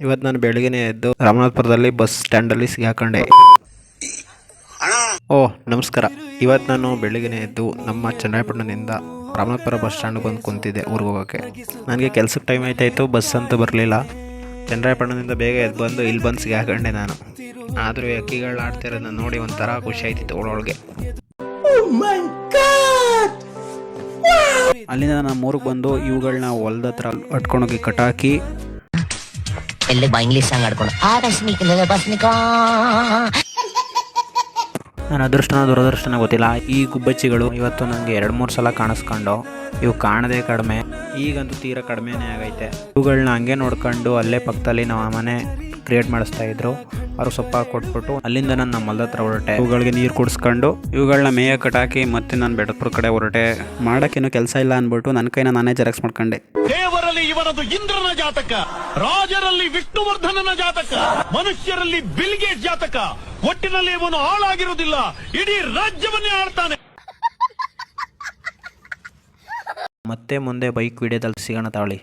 ಇವತ್ತು ನಾನು ಬೆಳಗ್ಗೆನೇ ಎದ್ದು ರಾಮನಾಥಪುರದಲ್ಲಿ ಬಸ್ ಸ್ಟ್ಯಾಂಡಲ್ಲಿ ಸಿಗಾಕೊಂಡೆ. ನಮಸ್ಕಾರ. ಇವತ್ತು ನಾನು ಬೆಳಗ್ಗೆನೇ ಎದ್ದು ನಮ್ಮ ಚನ್ನರಾಯಪಟ್ಟಣದಿಂದ ರಾಮನಾಥಪುರ ಬಸ್ ಸ್ಟ್ಯಾಂಡ್ಗೆ ಬಂದು ಕುಂತಿದ್ದೆ ಊರಿಗೆ ಹೋಗೋಕ್ಕೆ. ನನಗೆ ಕೆಲಸಕ್ಕೆ ಟೈಮ್ ಆಯ್ತಾಯಿತ್ತು, ಬಸ್ ಅಂತೂ ಬರಲಿಲ್ಲ. ಚನ್ನರಾಯಪಟ್ಟಣದಿಂದ ಬೇಗ ಎದ್ದು ಬಂದು ಇಲ್ಲಿ ಬಂದು ಸಿಗಾಕೊಂಡೆ ನಾನು. ಆದರೂ ಅಕ್ಕಿಗಳು ಆಡ್ತಿರೋದನ್ನ ನೋಡಿ ಒಂಥರ ಖುಷಿ ಆಯ್ತಿತ್ತು ಒಳೊಳಗೆ. ಅಲ್ಲಿಂದ ನಮ್ಮ ಊರಿಗೆ ಬಂದು ಇವುಗಳನ್ನ ಹೊಲದ ಹತ್ರ ಅಟ್ಕೊಂಡೋಗಿ ಕಟಾಕಿ ಇಂಗ್ಲಿಷ್ ಸಾಂಗ್ ಆಡ್ಕೊಂಡು ನನ್ನ ಅದೃಷ್ಟನ ದುರದೃಷ್ಟನ ಗೊತ್ತಿಲ್ಲ. ಈ ಗುಬ್ಬಚ್ಚಿಗಳು ಇವತ್ತು ನನಗೆ 2-3 ಸಲ ಕಾಣಿಸ್ಕೊಂಡು, ಇವು ಕಾಣದೇ ಕಡಿಮೆ, ಈಗಂತೂ ತೀರಾ ಕಡಿಮೆನೇ ಆಗೈತೆ. ಇವುಗಳನ್ನ ಹಂಗೆ ನೋಡ್ಕೊಂಡು ಅಲ್ಲೇ ಪಕ್ಕದಲ್ಲಿ ನಮ್ಮ ಮನೆ ಕ್ರಿಯೇಟ್ ಮಾಡಿಸ್ತಾ ಇದ್ರು. ಅವರು ಸೊಪ್ಪ ಕೊಟ್ಬಿಟ್ಟು ಅಲ್ಲಿಂದ ನಾನು ನಮ್ಮ ಹೊಲದ ಹತ್ರ ಹೊರಟೆ. ಇವುಗಳಿಗೆ ನೀರು ಕುಡಿಸ್ಕೊಂಡು ಇವುಗಳನ್ನ ಮೇಯ ಕಟಾಕಿ ಮತ್ತೆ ನಾನು ಬೆಡಪುರ ಕಡೆ ಹೊರಟೆ. ಮಾಡೋಕ್ಕೇನು ಕೆಲಸ ಇಲ್ಲ ಅಂದ್ಬಿಟ್ಟು ನನ್ನ ಕೈನ ನಾನೇ ಜೆರಾಕ್ಸ್ ಮಾಡ್ಕೊಂಡೆ. ದೇವರಲ್ಲಿ ಇವರದು ಇಂದ್ರನ ಜಾತಕ, ರಾಜರಲ್ಲಿ ವಿಷ್ಣುವರ್ಧನನ ಜಾತಕ, ಮನುಷ್ಯರಲ್ಲಿ ಬಿಲ್ಗೇಟ್ ಜಾತಕ. ಒಟ್ಟಿನಲ್ಲಿ ಇವನು ಹಾಳಾಗಿರುವುದಿಲ್ಲ, ಇಡೀ ರಾಜ್ಯವನ್ನೇ ಆಳ್ತಾನೆ. ಮತ್ತೆ ಮುಂದೆ ಬೈಕ್ ವಿಡಿಯೋದಲ್ಲಿ ಸಿಗೋಣ ತಾಳಿ.